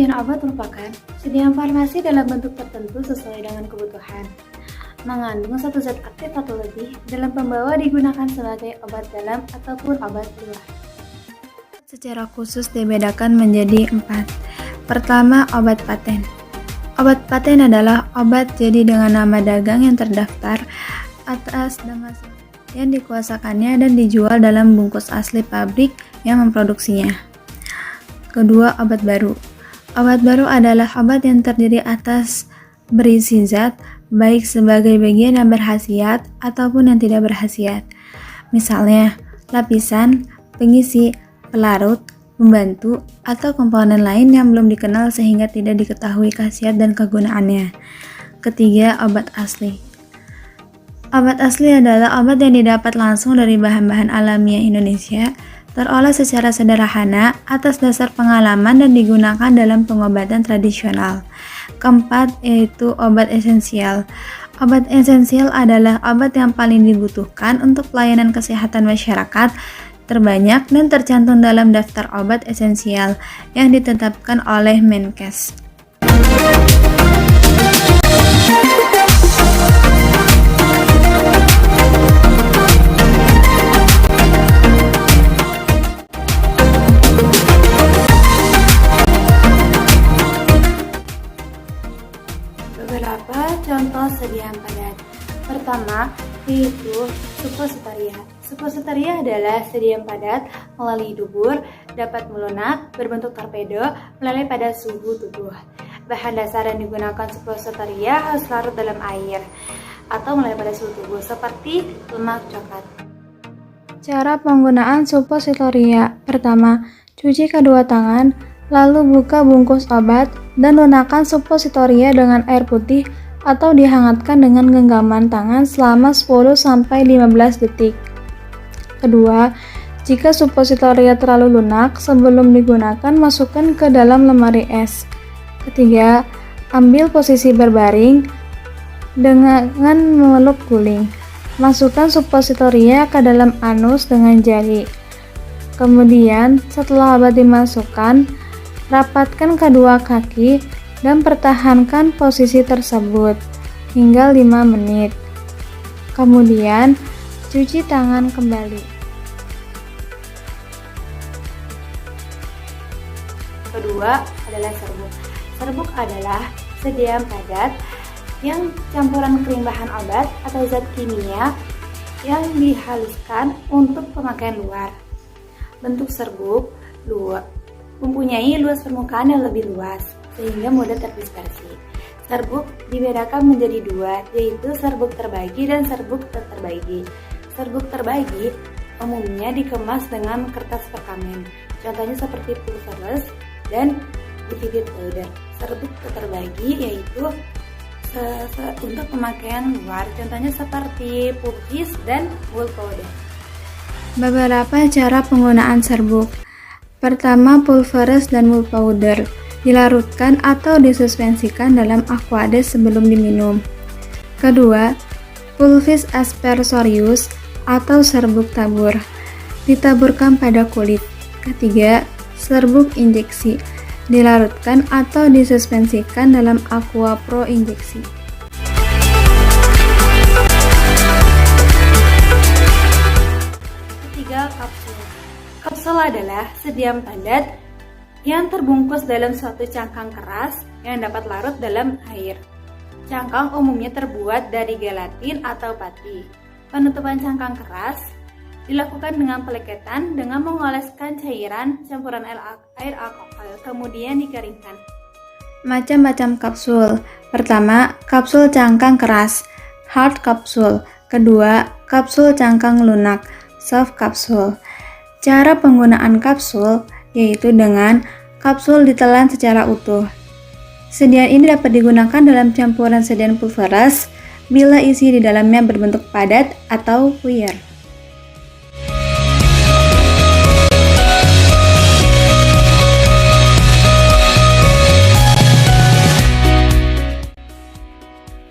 Persediaan obat merupakan sediaan farmasi dalam bentuk tertentu sesuai dengan kebutuhan. Mengandung satu zat aktif atau lebih dalam pembawa digunakan sebagai obat dalam ataupun obat luar. Secara khusus dibedakan menjadi 4. Pertama, obat paten. Obat paten adalah obat jadi dengan nama dagang yang terdaftar atas nama yang dikuasakannya dan dijual dalam bungkus asli pabrik yang memproduksinya. Kedua, obat baru. Obat baru adalah obat yang terdiri atas berisi zat, baik sebagai bagian yang berkhasiat ataupun yang tidak berkhasiat. Misalnya, lapisan, pengisi, pelarut, pembantu, atau komponen lain yang belum dikenal sehingga tidak diketahui khasiat dan kegunaannya. Ketiga, obat asli. Obat asli adalah obat yang didapat langsung dari bahan-bahan alamiah Indonesia, terolah secara sederhana atas dasar pengalaman dan digunakan dalam pengobatan tradisional. Keempat, yaitu obat esensial. Obat esensial adalah obat yang paling dibutuhkan untuk pelayanan kesehatan masyarakat, terbanyak dan tercantum dalam daftar obat esensial yang ditetapkan oleh Menkes. Beberapa contoh sediaan padat. Pertama, yaitu suppositoria. Suppositoria adalah sediaan padat melalui dubur, dapat melunak, berbentuk torpedo, melalui pada suhu tubuh. Bahan dasar yang digunakan suppositoria harus larut dalam air atau melalui pada suhu tubuh, seperti lemak coklat. Cara penggunaan suppositoria. Pertama, cuci kedua tangan, lalu buka bungkus obat dan lunakkan suppositoria dengan air putih atau dihangatkan dengan genggaman tangan selama 10-15 detik. Kedua, jika suppositoria terlalu lunak sebelum digunakan, masukkan ke dalam lemari es. Ketiga, ambil posisi berbaring dengan memeluk guling. Masukkan suppositoria ke dalam anus dengan jari. Kemudian, setelah obat dimasukkan, rapatkan kedua kaki dan pertahankan posisi tersebut hingga 5 menit. Kemudian, cuci tangan kembali. Kedua adalah serbuk. Serbuk adalah sediaan padat yang campuran krim bahan obat atau zat kimia yang dihaluskan untuk pemakaian luar. Bentuk serbuk mempunyai luas permukaan yang lebih luas sehingga mudah terdispersi. Serbuk dibedakan menjadi 2, yaitu serbuk terbagi dan serbuk tak terbagi. Serbuk terbagi umumnya dikemas dengan kertas perkamen, contohnya seperti pulveres dan liquid powder. Serbuk tak terbagi yaitu untuk pemakaian luar, contohnya seperti pupis dan wool powder. Beberapa cara penggunaan serbuk. Pertama, pulveres dan wool powder dilarutkan atau disuspensikan dalam aqueous sebelum diminum. Kedua, pulvis aspersorius atau serbuk tabur ditaburkan pada kulit. Ketiga, serbuk injeksi dilarutkan atau disuspensikan dalam aqua pro injeksi. Ketiga, kapsul. Kapsul adalah sediaan padat yang terbungkus dalam suatu cangkang keras yang dapat larut dalam air. Cangkang umumnya terbuat dari gelatin atau pati. Penutupan cangkang keras dilakukan dengan peleketan dengan mengoleskan cairan campuran air alkohol, kemudian dikeringkan. Macam-macam kapsul. Pertama, kapsul cangkang keras, hard kapsul. Kedua, kapsul cangkang lunak, soft kapsul. Cara penggunaan kapsul yaitu dengan kapsul ditelan secara utuh. Sediaan ini dapat digunakan dalam campuran sediaan pulveres bila isi di dalamnya berbentuk padat atau puyer.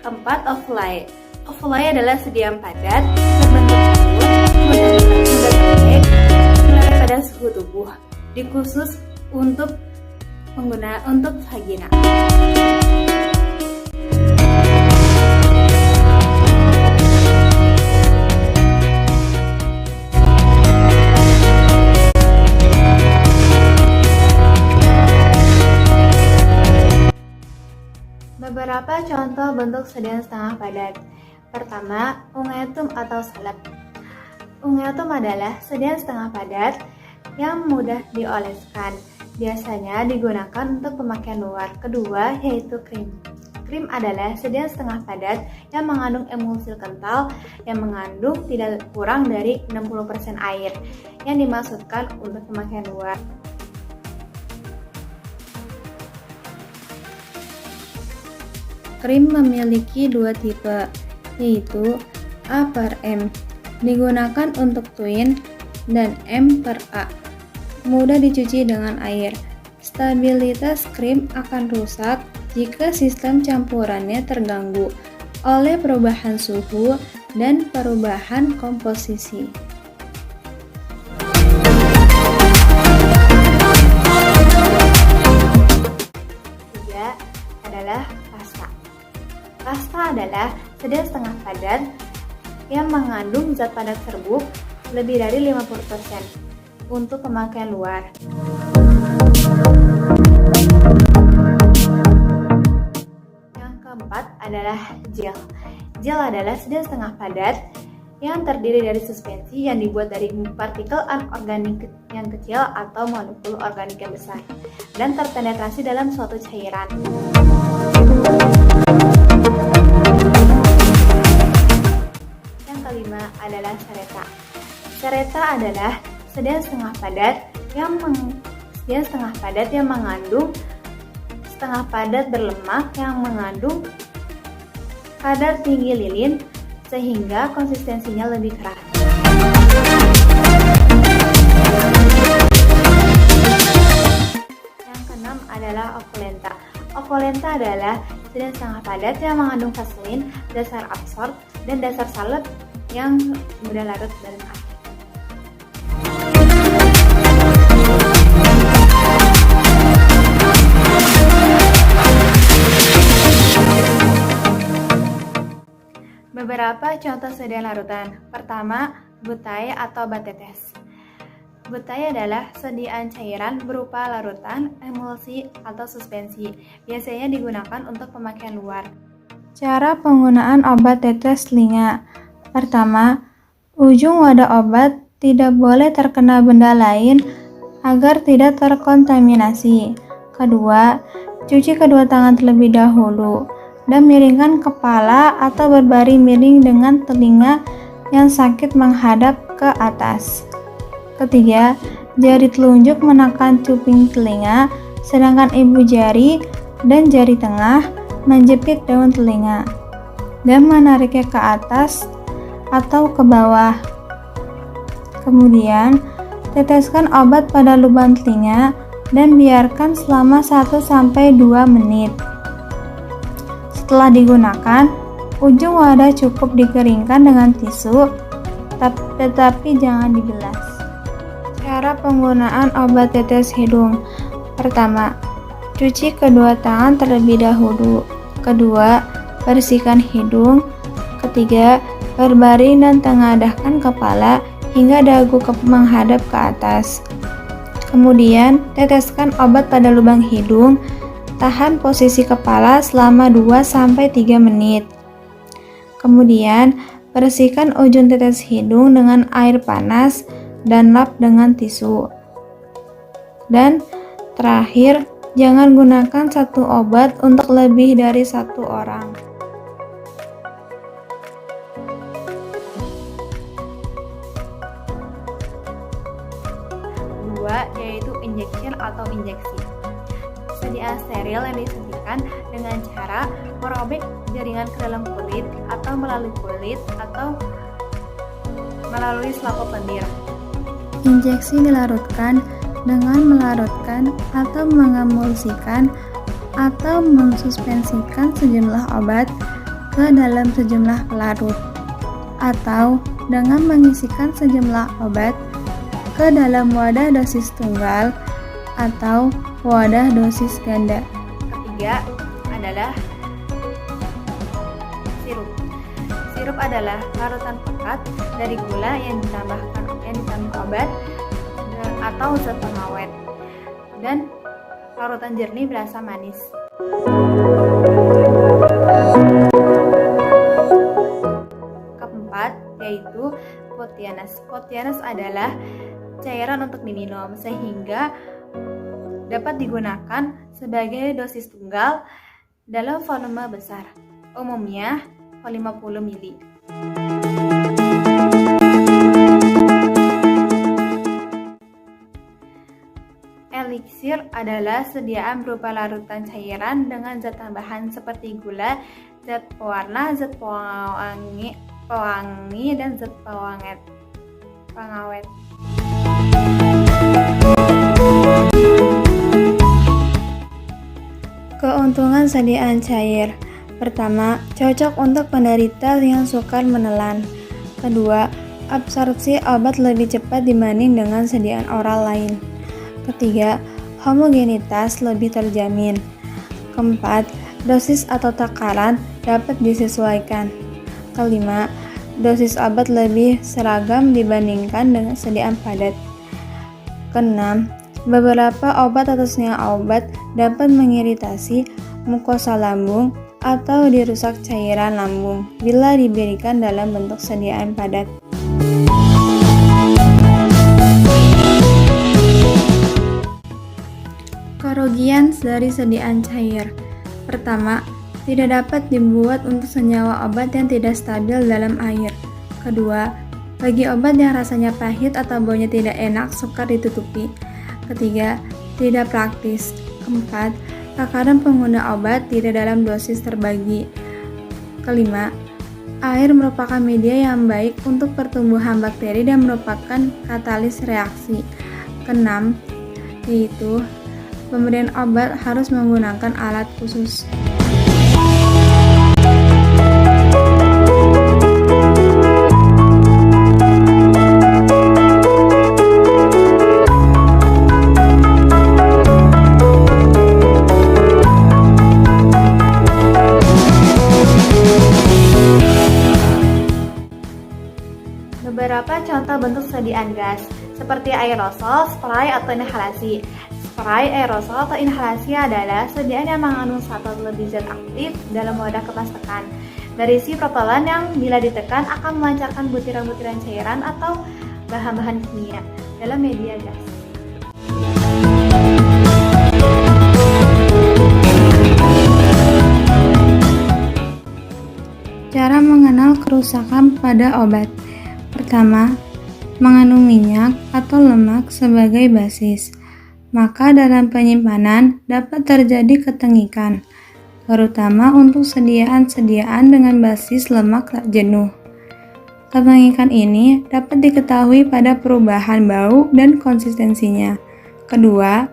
Keempat, overlay. Overlay adalah sediaan padat berbentuk bulat, mudah pendek, melalui pada suhu tubuh, dikhusus untuk untuk vagina. Beberapa contoh bentuk sedan setengah padat. Pertama, unguetum atau salep. Unguetum adalah sedan setengah padat yang mudah dioleskan. Biasanya digunakan untuk pemakaian luar. Kedua, yaitu krim. Krim adalah sedan setengah padat yang mengandung emulsi kental yang mengandung tidak kurang dari 60% air yang dimaksudkan untuk pemakaian luar. Krim memiliki dua tipe, yaitu A per M, digunakan untuk twin, dan M per A, mudah dicuci dengan air. Stabilitas krim akan rusak jika sistem campurannya terganggu oleh perubahan suhu dan perubahan komposisi. Ketiga adalah pasta. Pasta adalah sedan setengah padat yang mengandung zat padat serbuk lebih dari 50% untuk pemakaian luar. Yang keempat adalah gel. Gel adalah sedan setengah padat yang terdiri dari suspensi yang dibuat dari partikel anorganik yang kecil atau molekul organik yang besar dan terpenetrasi dalam suatu cairan. Yang kelima adalah sereta. Sereta adalah sedan setengah padat yang mengandung setengah padat berlemak yang mengandung kadar tinggi lilin sehingga konsistensinya lebih keras. Yang keenam adalah opulenta. Opulenta adalah sedan setengah padat yang mengandung vaselin, dasar absorb, dan dasar salep yang mudah larut dalam air. Beberapa contoh sedan larutan. Pertama, butai atau obat tetes. Butai adalah sediaan cairan berupa larutan, emulsi, atau suspensi. Biasanya digunakan untuk pemakaian luar. Cara penggunaan obat tetes telinga. Pertama, ujung wadah obat tidak boleh terkena benda lain agar tidak terkontaminasi. Kedua, cuci kedua tangan terlebih dahulu dan miringkan kepala atau berbaring miring dengan telinga yang sakit menghadap ke atas. Ketiga, jari telunjuk menekan cuping telinga, sedangkan ibu jari dan jari tengah menjepit daun telinga dan menariknya ke atas atau ke bawah. Kemudian, teteskan obat pada lubang telinga dan biarkan selama 1-2 menit. Setelah digunakan, ujung wadah cukup dikeringkan dengan tisu, tetapi jangan dibilas. Cara penggunaan obat tetes hidung. Pertama, cuci kedua tangan terlebih dahulu. Kedua, bersihkan hidung. Ketiga, berbaring dan tengadahkan kepala hingga dagu menghadap ke atas. Kemudian, teteskan obat pada lubang hidung. Tahan posisi kepala selama 2-3 menit. Kemudian, bersihkan ujung tetes hidung dengan air panas dan lap dengan tisu. Dan terakhir, jangan gunakan satu obat untuk lebih dari 1 orang. Kedua, yaitu injection atau injeksi. Sediaan steril yang disuntikan dengan cara merobek jaringan ke dalam kulit atau melalui kulit atau melalui selaput lendir. Injeksi dilarutkan dengan melarutkan atau mengemulsikan atau mensuspensikan sejumlah obat ke dalam sejumlah pelarut, atau dengan mengisikan sejumlah obat ke dalam wadah dosis tunggal atau wadah dosis ganda. Ketiga adalah sirup. Sirup adalah larutan pekat dari gula yang ditambah obat atau zat pengawet dan larutan jernih berasa manis. Keempat yaitu Protianas. Protianas adalah cairan untuk diminum sehingga dapat digunakan sebagai dosis tunggal dalam volume besar, umumnya 50 ml. Eliksir adalah sediaan berupa larutan cairan dengan zat tambahan seperti gula, zat pewarna, zat pewangi dan zat pengawet. Keuntungan sediaan cair. Pertama, cocok untuk penderita yang sukar menelan. Kedua, absorpsi obat lebih cepat dibanding dengan sediaan oral lain. Ketiga, homogenitas lebih terjamin. Keempat, dosis atau takaran dapat disesuaikan. Kelima, dosis obat lebih seragam dibandingkan dengan sediaan padat. Keenam, beberapa obat atau senyawa obat dapat mengiritasi mukosa lambung atau dirusak cairan lambung bila diberikan dalam bentuk sediaan padat. Kerugian dari sediaan cair. Pertama, tidak dapat dibuat untuk senyawa obat yang tidak stabil dalam air. Kedua, bagi obat yang rasanya pahit atau baunya tidak enak sukar ditutupi. Ketiga, tidak praktis. Keempat, takaran pengguna obat tidak dalam dosis terbagi. Kelima, air merupakan media yang baik untuk pertumbuhan bakteri dan merupakan katalis reaksi. Keenam, yaitu pemberian obat harus menggunakan alat khusus. Beberapa contoh bentuk sediaan gas, seperti aerosol, spray, atau inhalasi. Spray, aerosol, atau inhalasi adalah sediaan yang mengandung satu atau lebih zat aktif dalam wadah kemas tekan. Berisi propelan yang bila ditekan akan memancarkan butiran-butiran cairan atau bahan-bahan kimia dalam media gas. Cara mengenal kerusakan pada obat. Pertama, mengandung minyak atau lemak sebagai basis, maka dalam penyimpanan dapat terjadi ketengikan, terutama untuk sediaan-sediaan dengan basis lemak tak jenuh. Ketengikan ini dapat diketahui pada perubahan bau dan konsistensinya. Kedua,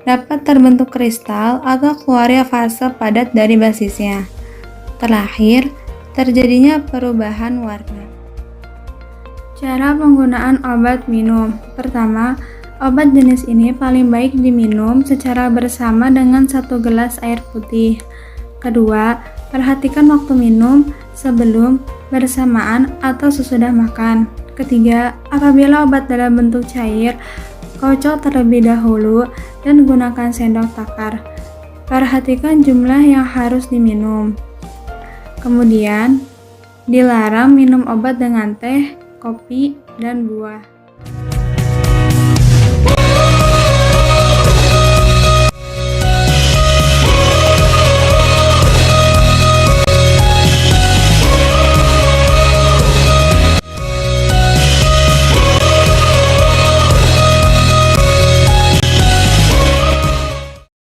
dapat terbentuk kristal atau keluarnya fase padat dari basisnya. Terakhir, terjadinya perubahan warna. Cara penggunaan obat minum. Pertama, obat jenis ini paling baik diminum secara bersama dengan 1 gelas air putih. Kedua, perhatikan waktu minum sebelum, bersamaan, atau sesudah makan. Ketiga, apabila obat dalam bentuk cair, kocok terlebih dahulu dan gunakan sendok takar. Perhatikan jumlah yang harus diminum. Kemudian, dilarang minum obat dengan teh, kopi, dan buah.